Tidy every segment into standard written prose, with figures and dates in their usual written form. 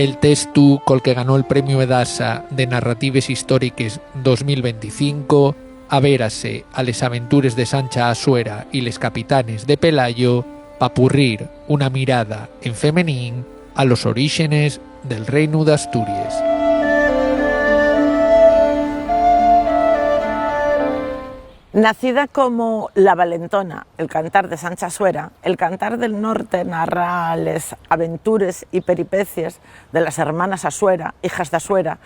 el testu col que ganó el Premio Edasa de Narratives Històriques 2025, avérase a les aventures de Sancha Asuera y les capitanes de Pelayo pa purrir una mirada en femenín a los orígenes del Reino de Asturias. Nacida como La Valentona, el cantar de Sancha Asuera, el cantar del norte narra las aventuras y peripecias de las hermanas Asuera, hijas de Asuera,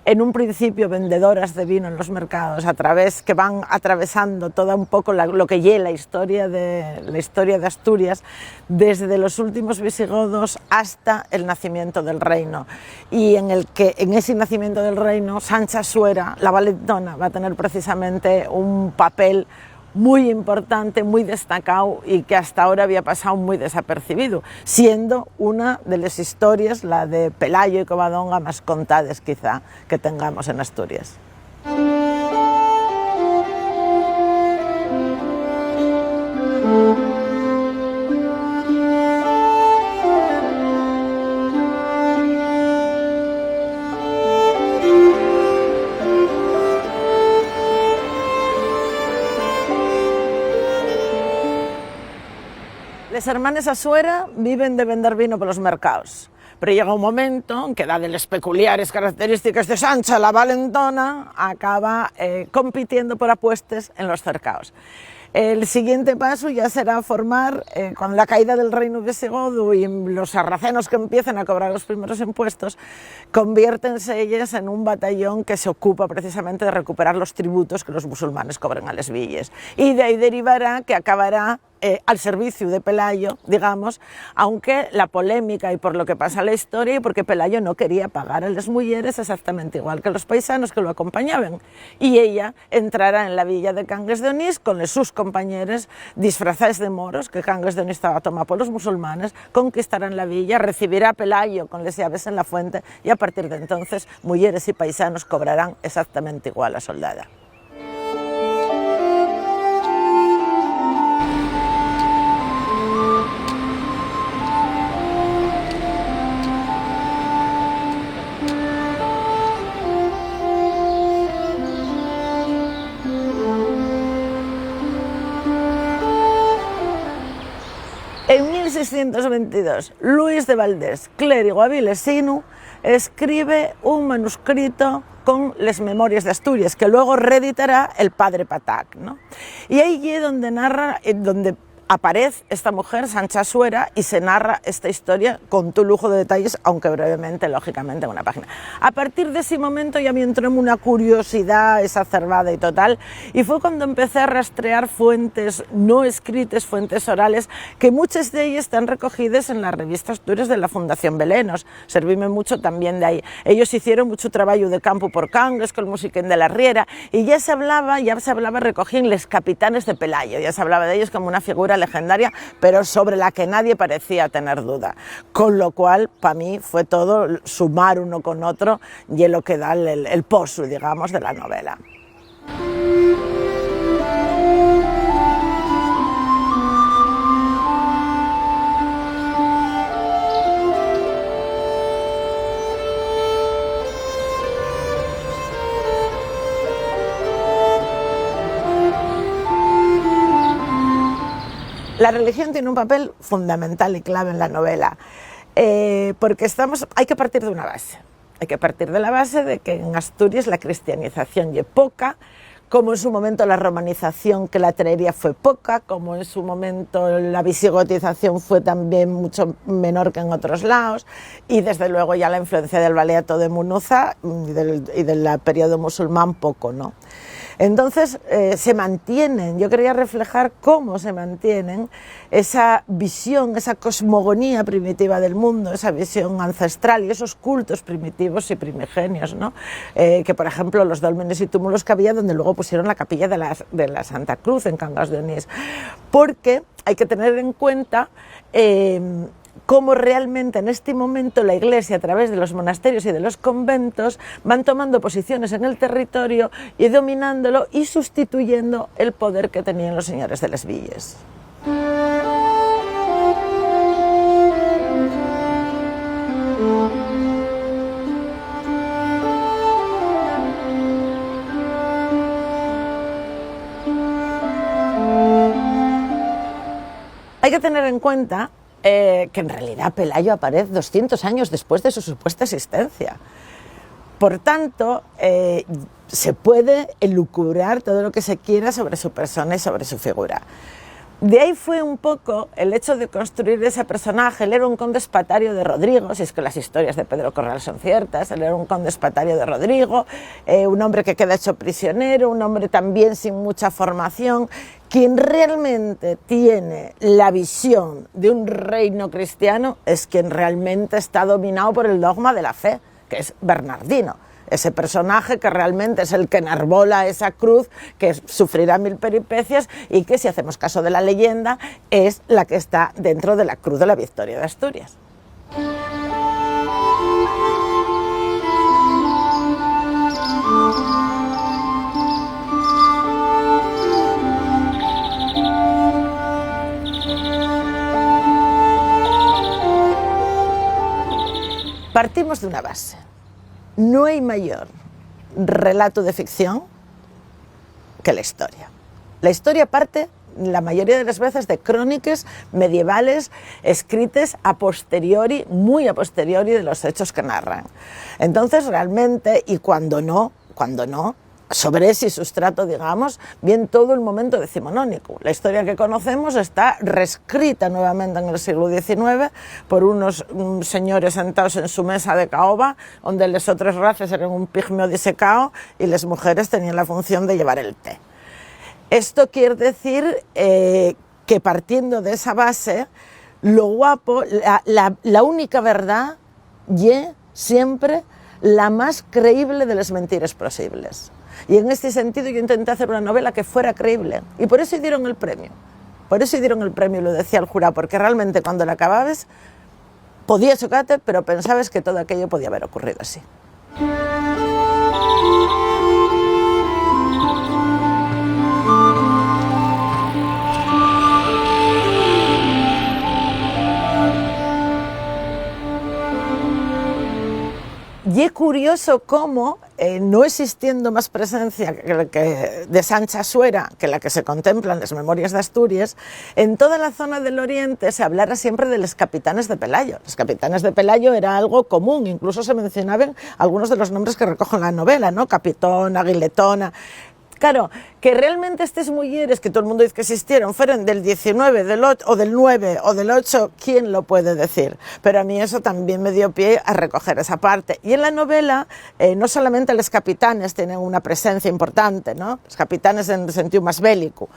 en un principio vendedoras de vino en los mercados, que van atravesando toda un poco lo que lleva la historia de Asturias, desde los últimos visigodos hasta el nacimiento del reino, y en ese nacimiento del reino Sancha Asuera, La Valentona, va a tener precisamente un papel muy importante, muy destacado y que hasta ahora había pasado muy desapercibido, siendo una de las historias, la de Pelayo y Covadonga, más contadas quizá que tengamos en Asturias. Las hermanas Asuera viven de vender vino por los mercados, pero llega un momento en que, dadas las peculiares características de Sancha, La Valentona acaba compitiendo por apuestas en los cercaos. El siguiente paso ya será formar, con la caída del reino visigodo y los sarracenos que empiezan a cobrar los primeros impuestos, conviértense ellas en un batallón que se ocupa precisamente de recuperar los tributos que los musulmanes cobran a las villas. Y de ahí derivará que acabará al servicio de Pelayo, digamos, aunque la polémica y por lo que pasa la historia y porque Pelayo no quería pagar a las mujeres exactamente igual que los paisanos que lo acompañaban, y ella entrará en la villa de Cangas de Onís con sus compañeros disfrazados de moros, que Cangas de Onís estaba tomada por los musulmanes, conquistarán la villa, recibirá a Pelayo con las llaves en la fuente, y a partir de entonces mujeres y paisanos cobrarán exactamente igual a soldada. En 1622, Luis de Valdés, clérigo avilesino, escribe un manuscrito con las Memorias de Asturias, que luego reeditará el padre Patac, ¿no? Y ahí es donde narra, donde aparece esta mujer, Sancha Asuera, y se narra esta historia con tu lujo de detalles, aunque brevemente, lógicamente, en una página. A partir de ese momento ya me entró en una curiosidad exacerbada y total, y fue cuando empecé a rastrear fuentes no escritas, fuentes orales, que muchas de ellas están recogidas en la revista Asturias de la Fundación Belenos. Servíme mucho también de ahí. Ellos hicieron mucho trabajo de campo por Cangas, con el musiquén de la Riera, y ya se hablaba, recogían los capitanes de Pelayo, ya se hablaba de ellos como una figura legendaria, pero sobre la que nadie parecía tener duda, con lo cual para mí fue todo sumar uno con otro y es lo que da el pozo, digamos, de la novela. La religión tiene un papel fundamental y clave en la novela, porque hay que partir de una base. Hay que partir de la base de que en Asturias la cristianización es poca, como en su momento la romanización que la traería fue poca, como en su momento la visigotización fue también mucho menor que en otros lados, y desde luego ya la influencia del Baleato de Munuza y del periodo musulmán poco, ¿no? Entonces se mantienen, yo quería reflejar cómo se mantienen esa visión, esa cosmogonía primitiva del mundo, esa visión ancestral y esos cultos primitivos y primigenios, ¿no? Que por ejemplo los dólmenes y túmulos que había, donde luego pusieron la capilla de la Santa Cruz en Cangas de Onís, porque hay que tener en cuenta cómo realmente en este momento la Iglesia, a través de los monasterios y de los conventos, van tomando posiciones en el territorio y dominándolo y sustituyendo el poder que tenían los señores de las villas. Hay que tener en cuenta que en realidad Pelayo aparece 200 años después de su supuesta existencia. Por tanto, se puede elucubrar todo lo que se quiera sobre su persona y sobre su figura. De ahí fue un poco el hecho de construir ese personaje. Él era un conde espatario de Rodrigo, si es que las historias de Pedro Corral son ciertas. Él era un conde espatario de Rodrigo, un hombre que queda hecho prisionero, un hombre también sin mucha formación. Quien realmente tiene la visión de un reino cristiano es quien realmente está dominado por el dogma de la fe, que es Bernardino. Ese personaje que realmente es el que enarbola esa cruz, que sufrirá 1000 peripecias y que, si hacemos caso de la leyenda, es la que está dentro de la cruz de la Victoria de Asturias. Partimos de una base. No hay mayor relato de ficción que la historia. La historia parte, la mayoría de las veces, de crónicas medievales escritas a posteriori, muy a posteriori de los hechos que narran. Entonces, realmente, y cuando no, sobre ese sustrato, digamos, bien todo el momento decimonónico. La historia que conocemos está reescrita nuevamente en el siglo XIX por unos señores sentados en su mesa de caoba, donde las otras razas eran un pigmeo disecado y las mujeres tenían la función de llevar el té. Esto quiere decir que, partiendo de esa base, lo guapo, la única verdad, y siempre la más creíble de las mentiras posibles. Y en este sentido yo intenté hacer una novela que fuera creíble, y por eso dieron el premio. Por eso dieron el premio, lo decía el jurado, porque realmente cuando la acababas podía chocarte, pero pensabas que todo aquello podía haber ocurrido así. Y es curioso cómo, no existiendo más presencia de Sancha Suera que la que se contempla en las Memorias de Asturias, en toda la zona del Oriente se hablara siempre de los capitanes de Pelayo. Los capitanes de Pelayo era algo común, incluso se mencionaban algunos de los nombres que recogen la novela, ¿no? Capitón, Aguiletona. Claro, que realmente estas mujeres que todo el mundo dice que existieron fueron del 19, del 8, o del 9 o del 8, ¿quién lo puede decir? Pero a mí eso también me dio pie a recoger esa parte. Y en la novela no solamente los capitanes tienen una presencia importante, ¿no? Los capitanes en el sentido más bélico.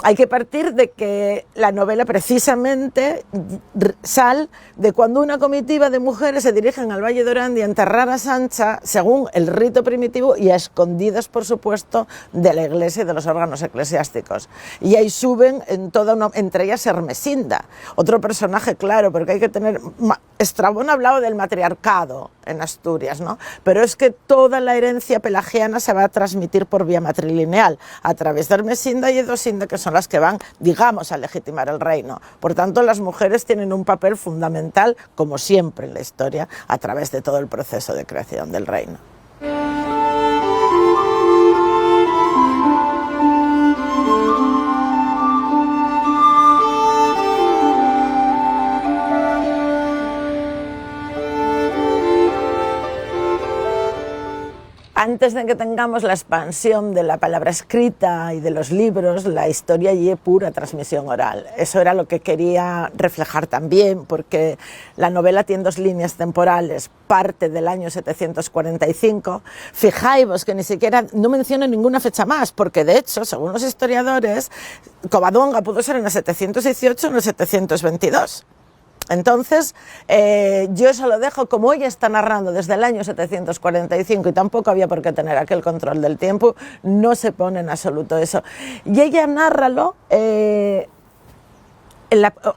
Hay que partir de que la novela precisamente sale de cuando una comitiva de mujeres se dirigen al Valle de Orandia a enterrar a Sancha según el rito primitivo y a escondidas, por supuesto, de la iglesia y de los órganos eclesiásticos. Y ahí suben entre ellas Hermesinda, otro personaje claro, porque hay que tener... Estrabón ha hablado del matriarcado en Asturias, ¿no? Pero es que toda la herencia pelagiana se va a transmitir por vía matrilineal, a través de Hermesinda y Edosinda, que son las que van, digamos, a legitimar el reino. Por tanto, las mujeres tienen un papel fundamental, como siempre en la historia, a través de todo el proceso de creación del reino. Antes de que tengamos la expansión de la palabra escrita y de los libros, la historia y es pura transmisión oral. Eso era lo que quería reflejar también, porque la novela tiene dos líneas temporales, parte del año 745. Fijaos que ni siquiera no menciona ninguna fecha más, porque de hecho, según los historiadores, Covadonga pudo ser en el 718 o en el 722. Entonces, yo eso lo dejo, como ella está narrando desde el año 745 y tampoco había por qué tener aquel control del tiempo, no se pone en absoluto eso. Y ella nárralo,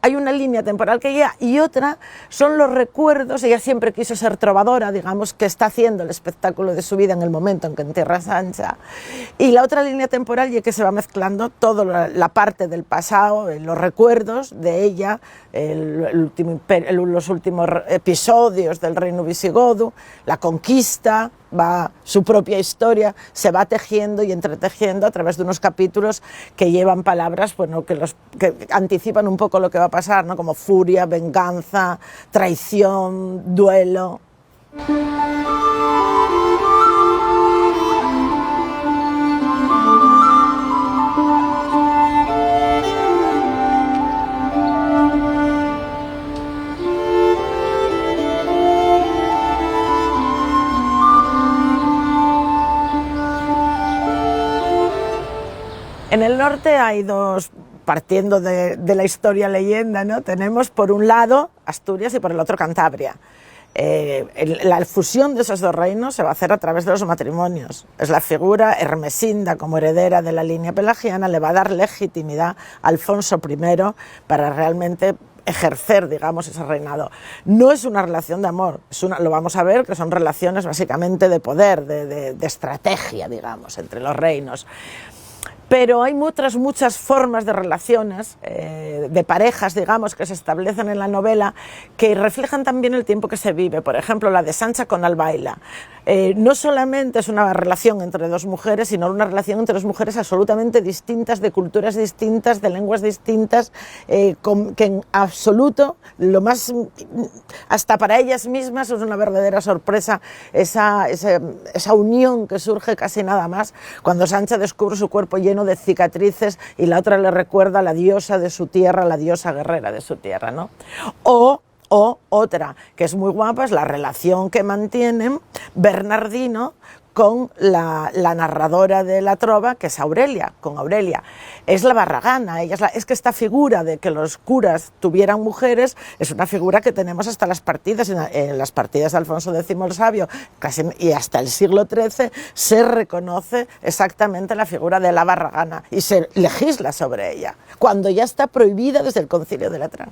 hay una línea temporal que ella, y otra son los recuerdos. Ella siempre quiso ser trovadora, digamos, que está haciendo el espectáculo de su vida en el momento en que entierra a Sancha. Y la otra línea temporal y que se va mezclando toda la parte del pasado, los recuerdos de ella, los últimos episodios del reino visigodo, la conquista, su propia historia se va tejiendo y entretejiendo a través de unos capítulos que llevan palabras, bueno, que anticipan un poco poco lo que va a pasar, ¿no? Como furia, venganza, traición, duelo. En el norte hay dos, partiendo de la historia leyenda, ¿no? Tenemos por un lado Asturias y por el otro Cantabria. La fusión de esos dos reinos se va a hacer a través de los matrimonios. Es la figura Ermesinda, como heredera de la línea pelagiana, le va a dar legitimidad a Alfonso I para realmente ejercer, digamos, ese reinado. No es una relación de amor, lo vamos a ver, que son relaciones básicamente de poder, de estrategia, digamos, entre los reinos. Pero hay muchas formas de relaciones, de parejas, digamos, que se establecen en la novela, que reflejan también el tiempo que se vive. Por ejemplo, la de Sancha con Albaila. No solamente es una relación entre dos mujeres, sino una relación entre dos mujeres absolutamente distintas, de culturas distintas, de lenguas distintas, que en absoluto, hasta para ellas mismas, es una verdadera sorpresa esa unión que surge casi nada más cuando Sancha descubre su cuerpo lleno de cicatrices y la otra le recuerda a la diosa de su tierra, la diosa guerrera de su tierra, ¿no? O otra, que es muy guapa, es la relación que mantienen Bernardino con la narradora de la trova, que es Aurelia, con Aurelia. Es la barragana, es que esta figura de que los curas tuvieran mujeres es una figura que tenemos hasta las partidas, en las partidas de Alfonso X el Sabio, y hasta el siglo XIII se reconoce exactamente la figura de la barragana y se legisla sobre ella, cuando ya está prohibida desde el Concilio de Letrán.